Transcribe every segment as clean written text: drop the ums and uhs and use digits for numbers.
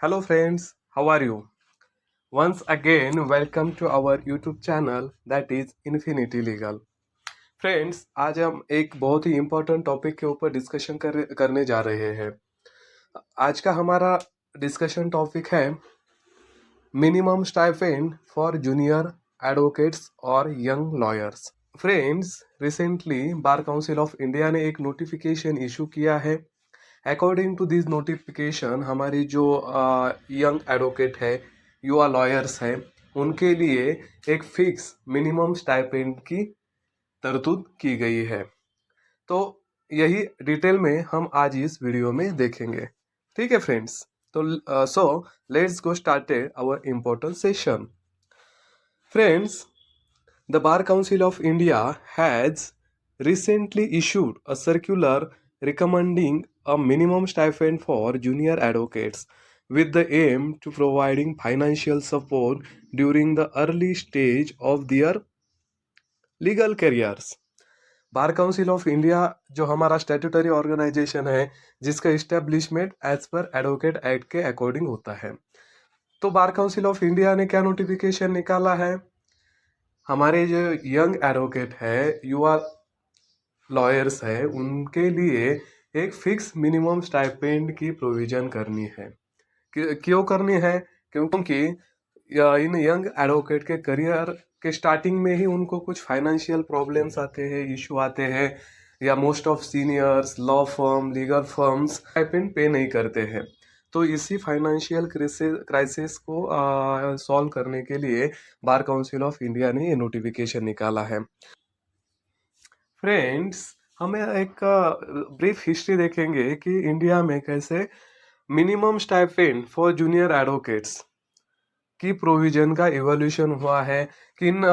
Hello friends, how are you? Once again, welcome to our YouTube channel that is Infinity Legal. Friends, आज हम एक बहुत ही important topic के ऊपर discussion करने जा रहे हैं। आज का हमारा डिस्कशन टॉपिक है minimum stipend for junior advocates और young lawyers. Friends, recently bar council of India ने एक नोटिफिकेशन इशू किया है। अकॉर्डिंग टू दिस नोटिफिकेशन हमारी जो यंग एडवोकेट है, युवा लॉयर्स हैं, उनके लिए एक फिक्स मिनिमम स्टाइपेंड की तरतूद की गई है। तो यही डिटेल में हम आज इस वीडियो में देखेंगे। ठीक है फ्रेंड्स, तो so let's go started our important session. Friends, the Bar Council of India has recently issued a circular recommending a minimum stipend for junior advocates with the aim to providing financial support during the early stage of their legal careers. Bar council of India जो हमारा statutory organization है, जिसका establishment as per advocate act के according होता है। तो Bar council of India ने क्या नोटिफिकेशन निकाला है? हमारे जो यंग एडवोकेट है, युवा लॉयर्स है, उनके लिए एक फिक्स मिनिमम स्टाइपेंड की प्रोविजन करनी है। क्यों करनी है? क्योंकि इन यंग एडवोकेट के करियर के स्टार्टिंग में ही उनको कुछ फाइनेंशियल प्रॉब्लम्स आते हैं, इशू आते हैं, या most of seniors law firm, legal firms stipend पे नहीं करते हैं। तो इसी फाइनेंशियल क्राइसिस को सॉल्व करने के लिए बार काउंसिल ऑफ इंडिया ने ये नोटिफिकेशन निकाला है। फ्रेंड्स, हमें एक ब्रीफ हिस्ट्री देखेंगे कि इंडिया में कैसे minimum stipend for junior advocates की प्रोविजन का इवोल्यूशन हुआ है। किन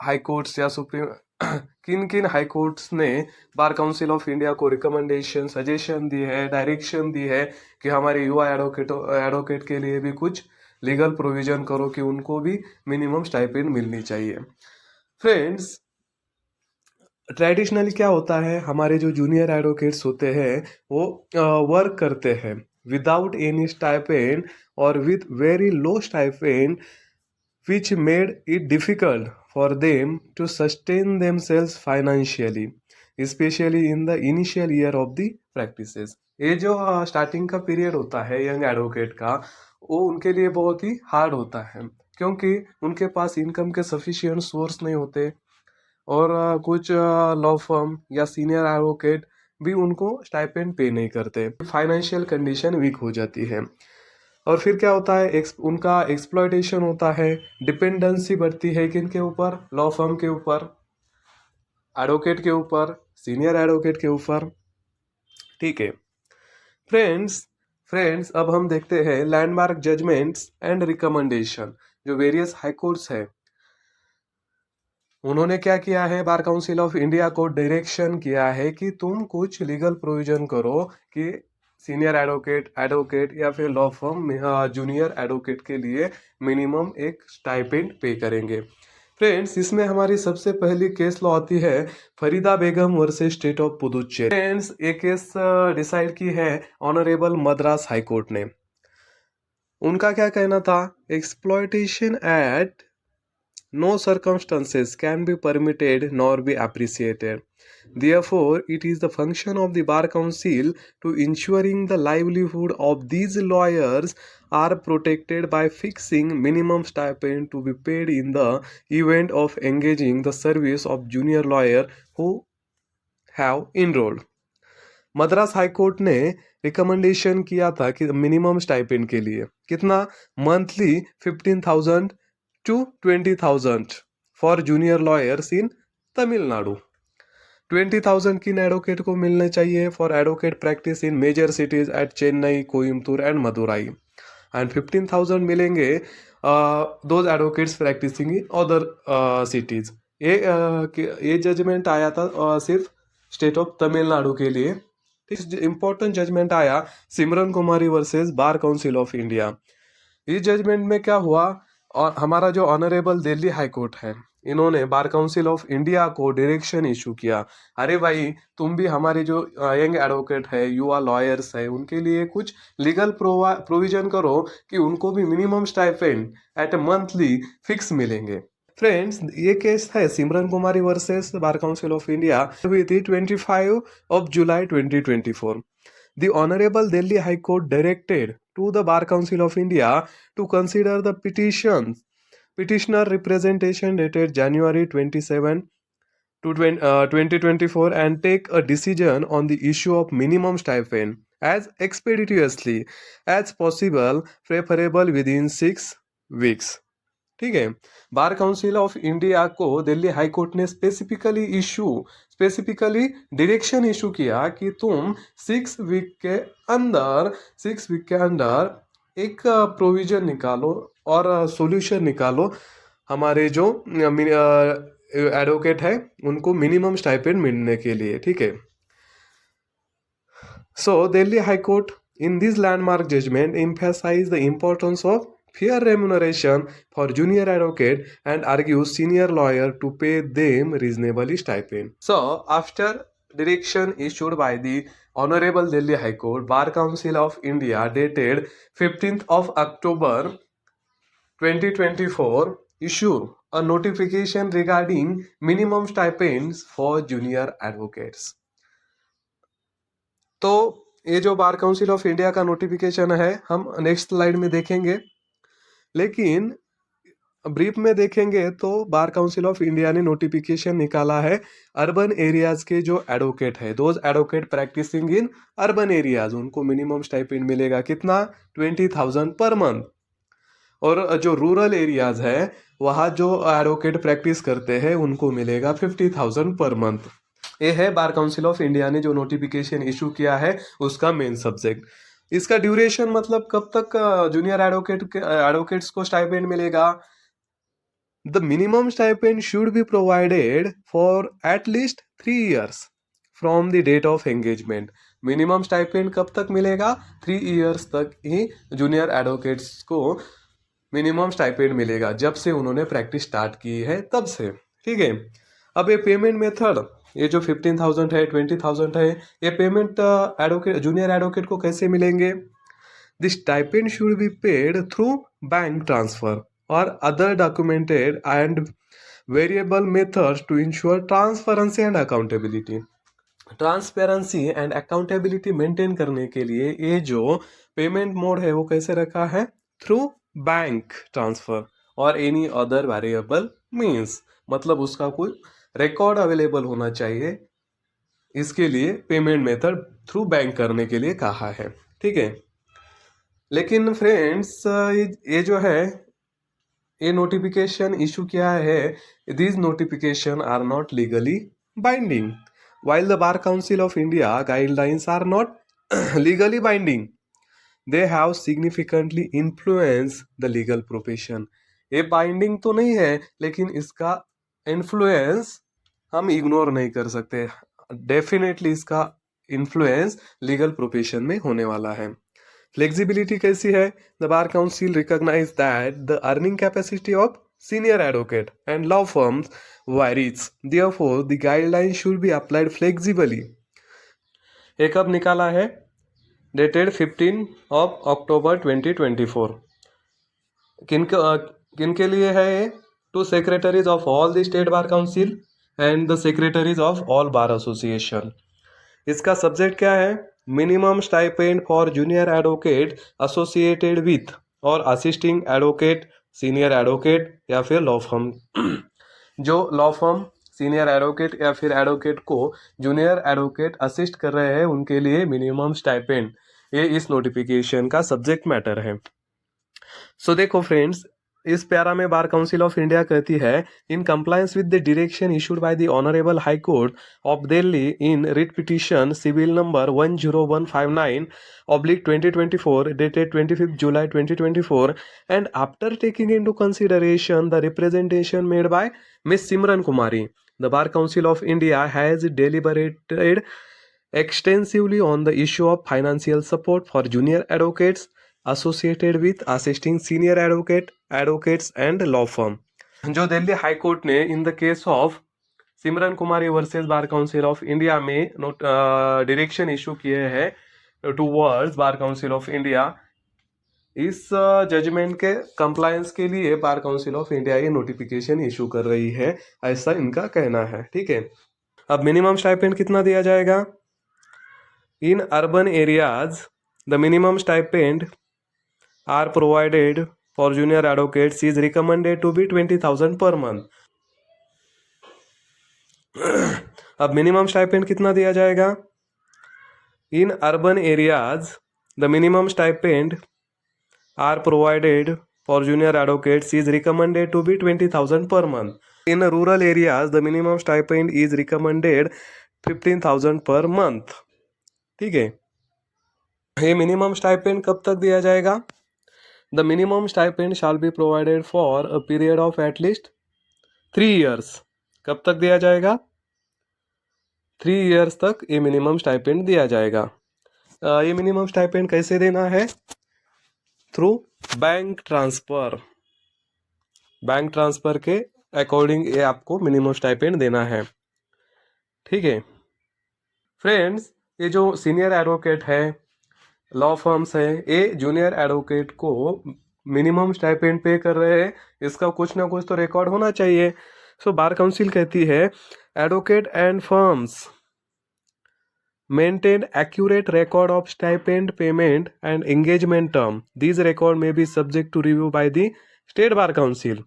हाई कोर्ट्स या सुप्रीम किन किन हाई कोर्ट्स ने बार काउंसिल ऑफ इंडिया को रिकमेंडेशन, सजेशन दी है, डायरेक्शन दी है कि हमारे युवा एडवोकेट के लिए भी कुछ लीगल प्रोविजन करो कि उनको भी मिनिमम स्टाइपेंड मिलनी चाहिए। फ्रेंड्स, ट्रेडिशनली क्या होता है, हमारे जो जूनियर एडवोकेट्स होते हैं वो वर्क करते हैं विदाउट एनी स्टाइपेंड और with very low stipend, which made it difficult for them to sustain themselves financially, especially in the initial year of the practices. ये जो स्टार्टिंग का पीरियड होता है यंग एडवोकेट का, वो उनके लिए बहुत ही हार्ड होता है, क्योंकि उनके पास इनकम के सफिशिएंट सोर्स नहीं होते, और कुछ लॉ फर्म या सीनियर एडवोकेट भी उनको स्टाइपेंड पे नहीं करते, फाइनेंशियल कंडीशन वीक हो जाती है। और फिर क्या होता है, उनका एक्सप्लॉयटेशन होता है, डिपेंडेंसी बढ़ती है किन के ऊपर? लॉ फर्म के ऊपर, एडवोकेट के ऊपर, सीनियर एडवोकेट के ऊपर। ठीक है फ्रेंड्स, अब हम देखते हैं लैंडमार्क जजमेंट्स एंड रिकमेंडेशन। जो वेरियस हाई कोर्ट्स है, उन्होंने क्या किया है, बार काउंसिल ऑफ इंडिया को डायरेक्शन किया है कि तुम कुछ लीगल प्रोविजन करो कि सीनियर एडवोकेट या फिर लॉ फर्म जूनियर एडवोकेट के लिए मिनिमम एक स्टाइपेंड पे करेंगे। फ्रेंड्स, इसमें हमारी सबसे पहली केस लॉ आती है Farida Begum versus state of Puducherry. Friends, ये केस डिसाइड की है ऑनरेबल मद्रास हाई कोर्ट ने। उनका क्या कहना था? Exploitation at no circumstances can be permitted nor be appreciated. Therefore, it is the function of the Bar Council to ensuring the livelihood of these lawyers are protected by fixing minimum stipend to be paid in the event of engaging the service of junior lawyer who have enrolled. Madras high court ने recommendation किया था कि minimum stipend के लिए कितना? Monthly 15,000 to 20,000 for junior lawyers in Tamil Nadu. 20,000 किन advocate को मिलने चाहिए for advocate practice in major cities eight Chennai, Coimbatore and Madurai, and 15,000 मिलेंगे those advocates practising in other cities. ये जजमेंट आया था सिर्फ स्टेट ऑफ तमिलनाडु के लिए। इंपॉर्टेंट जजमेंट आया Simran Kumari versus bar council of India. इस जजमेंट में क्या हुआ, और हमारा जो ऑनरेबल दिल्ली हाई कोर्ट है, इन्होंने बार काउंसिल ऑफ इंडिया को डायरेक्शन इशू किया, अरे भाई तुम भी हमारे जो यंग एडवोकेट है, युवा लॉयर्स है, उनके लिए कुछ लीगल प्रोविजन करो कि उनको भी minimum stipend at monthly fix मिलेंगे। फ्रेंड्स, ये केस है Simran Kumari versus bar council of India हुई थी 25 of July 2024। The Honorable Delhi High Court directed to the Bar Council of India to consider the petitioner representation dated January 27 to 2024 and take a decision on the issue of minimum stipend as expeditiously as possible, preferable within 6 weeks। ठीक है, bar council of India को Delhi high court ने specifically direction issue किया कि तुम 6 week के अंदर एक प्रोविजन निकालो और सॉल्यूशन निकालो हमारे जो एडवोकेट है उनको मिनिमम स्टाइपेंड मिलने के लिए। ठीक है, so Delhi high court in this landmark judgment emphasized the importance of fair remuneration for junior advocate and argues senior lawyer to pay them reasonably stipend. So, after direction issued by the Honorable Delhi High Court, Bar Council of India dated 15th of October 2024 issued a notification regarding minimum stipends for junior advocates. तो ये जो bar council of India का notification है हम next slide में देखेंगे, लेकिन brief में देखेंगे तो बार काउंसिल ऑफ इंडिया ने नोटिफिकेशन निकाला है अर्बन एरियाज के जो एडवोकेट है, those advocate practicing in urban areas, उनको मिनिमम स्टाइपेंड मिलेगा कितना, 20,000 पर मंथ। और जो रूरल एरियाज है वहाँ जो एडवोकेट प्रैक्टिस करते हैं उनको मिलेगा 50,000 पर मंथ। ये है बार काउंसिल ऑफ इंडिया ने जो नोटिफिकेशन इशू किया है उसका मेन सब्जेक्ट। इसका ड्यूरेशन मतलब कब तक जूनियर एडवोकेट्स को स्टाइपेंड मिलेगा, the minimum stipend should be provided for at least 3 years from the date of engagement. Minimum stipend कब तक मिलेगा, 3 years तक ही जूनियर एडवोकेट्स को मिनिमम स्टाइपेंड मिलेगा, जब से उन्होंने प्रैक्टिस स्टार्ट की है तब से। ठीक है, अब ये पेमेंट मेथड, ये जो 15,000 है, 20,000 है, ये पेमेंट जूनियर एडवोकेट को कैसे मिलेंगे, the stipend should be paid through bank transfer और other documented and variable methods to ensure transparency and accountability. Transparency and accountability maintain करने के लिए ये जो पेमेंट मोड है वो कैसे रखा है, थ्रू बैंक ट्रांसफर और एनी अदर वेरिएबल मीन्स, मतलब उसका कोई रिकॉर्ड अवेलेबल होना चाहिए, इसके लिए पेमेंट मेथड थ्रू बैंक करने के लिए कहा है। ठीक है, लेकिन फ्रेंड्स ये जो है ये नोटिफिकेशन इशू किया है, these notification are not legally binding while the Bar Council of India guidelines are not legally binding, they have significantly influenced the legal profession। ये बाइंडिंग तो नहीं है लेकिन इसका इन्फ्लुएंस हम इग्नोर नहीं कर सकते, डेफिनेटली इसका इन्फ्लुएंस लीगल प्रोफेशन में होने वाला है। फ्लेक्सिबिलिटी कैसी है, the Bar Council recognize that the earning capacity of senior advocate and law firms varies, therefore the guidelines should be applied flexibly। ये कब निकाला है, dated 15 of October 2024। किनके लिए है ये, to secretaries of all the state bar Council and the secretaries of all Bar association. इसका subject क्या है, minimum stipend for junior advocate associated with और असिस्टिंग एडवोकेट, सीनियर एडवोकेट या फिर लॉ फर्म। जो लॉ फर्म सीनियर एडवोकेट या फिर advocate को जूनियर एडवोकेट असिस्ट कर रहे हैं उनके लिए मिनिमम स्टाइपेंड, ये इस नोटिफिकेशन का सब्जेक्ट मैटर है। सो देखो फ्रेंड्स, इस प्यारा में बार काउंसिल ऑफ इंडिया कहती है, in compliance with the direction issued by the honourable High Court of Delhi in writ petition civil number 10159/2024 dated 25th July 2024 and after taking into consideration the representation made by Ms. Simran Kumari, the Bar Council of India has deliberated extensively on the issue of financial support for junior advocates associated with assisting senior advocates and law firm। जो Delhi high court ने in the case of Simran Kumari versus bar council of India में direction issue किए हैं towards bar council of India, इस judgement के compliance के लिए bar council of India ये नोटिफिकेशन इशू कर रही है, ऐसा इनका कहना है। ठीक है, अब मिनिमम स्टाइपेंड कितना दिया जाएगा? In urban areas the minimum stipend are provided for junior advocates is recommended to be 20,000 per month. अब मिनिमम स्टाइपेंड कितना दिया जाएगा? In urban areas the minimum stipend are provided for junior advocates is recommended to be 20,000 per month. In rural areas, the minimum stipend is recommended 15,000 per month. ठीक है, ये minimum stipend कब तक दिया जाएगा? The minimum stipend shall be provided for a period of at least 3 years. कब तक दिया जाएगा? 3 years तक ये मिनिमम स्टाइपेंड दिया जाएगा। ये मिनिमम स्टाइपेंड कैसे देना है? Through bank transfer. Bank transfer के अकॉर्डिंग ये आपको मिनिमम स्टाइपेंड देना है। ठीक है फ्रेंड्स, ये जो सीनियर एडवोकेट है, लॉ फर्म्स है, ये जूनियर एडवोकेट को मिनिमम स्टाइपेंड पे कर रहे हैं, इसका कुछ ना कुछ तो रिकॉर्ड होना चाहिए। सो बार काउंसिल कहती है advocate and firms maintain accurate record of stipend payment and engagement term. These record may be subject to review by the State Bar Council.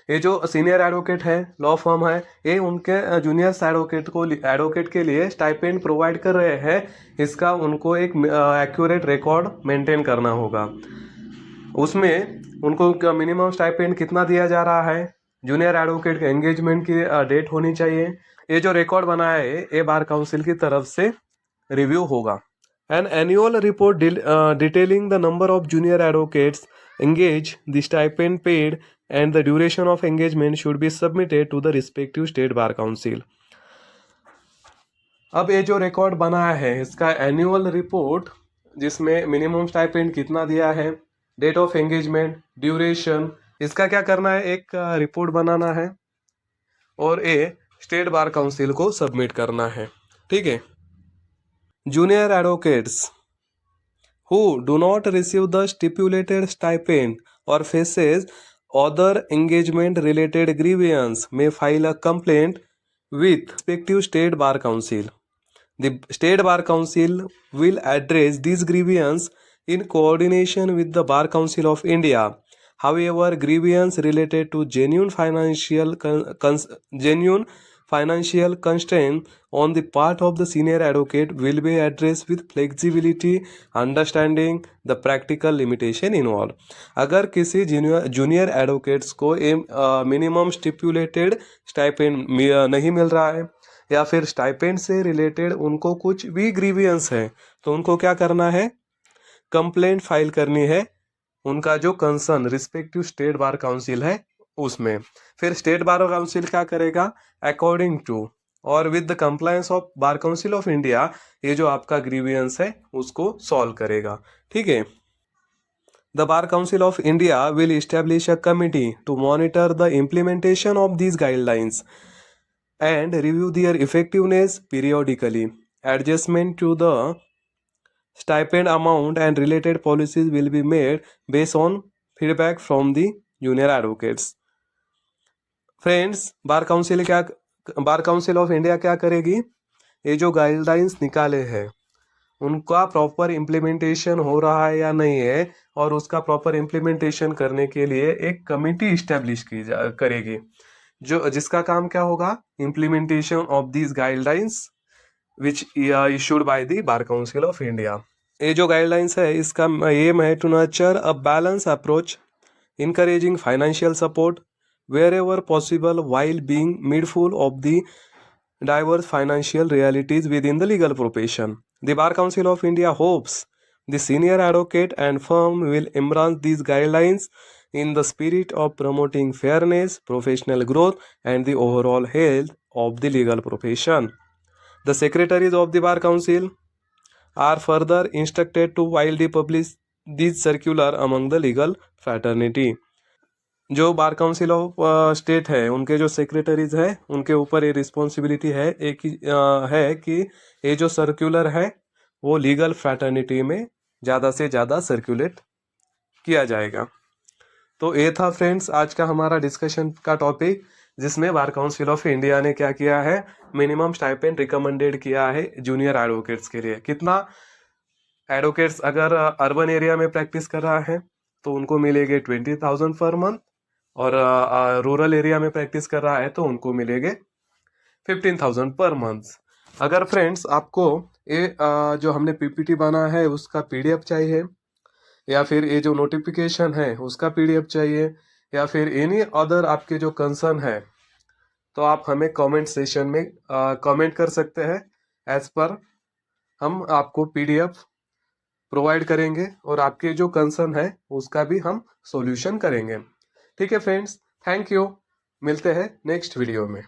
ये जो सीनियर एडवोकेट है, लॉ फर्म है, ये उनके जूनियर एडवोकेट के लिए स्टाइपेंड प्रोवाइड कर रहे हैं, इसका उनको एक एक्यूरेट रिकॉर्ड मेंटेन करना होगा। उसमें उनको मिनिमम स्टाइपेंड कितना दिया जा रहा है, जूनियर एडवोकेट के एंगेजमेंट की डेट होनी चाहिए। ये जो रिकॉर्ड बनाया है ये बार काउंसिल की तरफ से रिव्यू होगा। An annual report detailing the number of junior advocates engage, the stipend paid and the duration of engagement should be submitted to the respective state bar Council. अब ये जो रिकॉर्ड बनाया है इसका एनुअल रिपोर्ट, जिसमें minimum stipend कितना दिया है, डेट ऑफ एंगेजमेंट, ड्यूरेशन, इसका क्या करना है, एक रिपोर्ट बनाना है और ये स्टेट बार काउंसिल को सबमिट करना है। ठीक है, junior advocates who do not receive the stipulated stipend और faces other engagement related grievances may file a complaint with respective state bar council. The state bar council will address these grievances in coordination with the Bar Council of India. However, grievance related to genuine financial constraint on the part of the senior advocate will be addressed with flexibility, understanding the practical limitation involved. अगर किसी junior advocates को minimum stipulated stipend नहीं मिल रहा है या फिर stipend से related उनको कुछ भी ग्रीवियंस है, तो उनको क्या करना है, कंप्लेंट फाइल करनी है उनका जो concern respective state bar council है उसमें। फिर स्टेट बार काउंसिल क्या करेगा, अकॉर्डिंग टू और with the compliance of bar council of India, ये जो आपका ग्रीवियंस है उसको सॉल्व करेगा। ठीक है, the Bar council of India will establish a committee to monitor the implementation of these guidelines and review their effectiveness periodically. Adjustment to the stipend amount and related policies will be made based on feedback from the junior advocates. Friends, bar council of India क्या करेगी, ये जो guidelines निकाले हैं उनका proper implementation हो रहा है या नहीं है, और उसका प्रॉपर इम्प्लीमेंटेशन करने के लिए एक कमिटी इस्टेब्लिश करेगी जिसका काम क्या होगा, implementation of these guidelines which issued by the Bar council of India. ये जो गाइडलाइंस है इसका एम है to nurture a balance approach, encouraging financial support wherever possible while being mindful of the diverse financial realities within the legal profession. The Bar Council of India hopes the senior advocate and firm will embrace these guidelines in the spirit of promoting fairness, professional growth, and the overall health of the legal profession. The secretaries of the Bar Council are further instructed to widely publish this circular among the legal fraternity. जो bar council of state है उनके जो secretaries है उनके ऊपर ये responsibility है एक ही है कि ये जो सर्कुलर है वो लीगल फ्रैटर्निटी में ज़्यादा से ज़्यादा सर्कुलेट किया जाएगा। तो ये था फ्रेंड्स आज का हमारा डिस्कशन का टॉपिक, जिसमें बार काउंसिल ऑफ इंडिया ने क्या किया है, मिनिमम स्टाइपेंड रिकमेंडेड किया है जूनियर एडवोकेट्स के लिए। कितना एडवोकेट्स अगर अर्बन एरिया में प्रैक्टिस कर रहा है तो उनको मिलेंगे 20,000 पर मंथ, और रूरल एरिया में प्रैक्टिस कर रहा है तो उनको मिलेंगे 15,000 पर मंथ। अगर फ्रेंड्स आपको ये जो हमने पीपीटी बना है उसका पीडीएफ चाहिए, या फिर ये जो नोटिफिकेशन है उसका पीडीएफ चाहिए, या फिर एनी अदर आपके जो कंसर्न है, तो आप हमें कमेंट सेशन में कमेंट कर सकते हैं। एज पर हम आपको पीडीएफ प्रोवाइड करेंगे और आपके जो कंसर्न है उसका भी हम सॉल्यूशन करेंगे। ठीक है फ्रेंड्स, थैंक यू। मिलते हैं नेक्स्ट वीडियो में।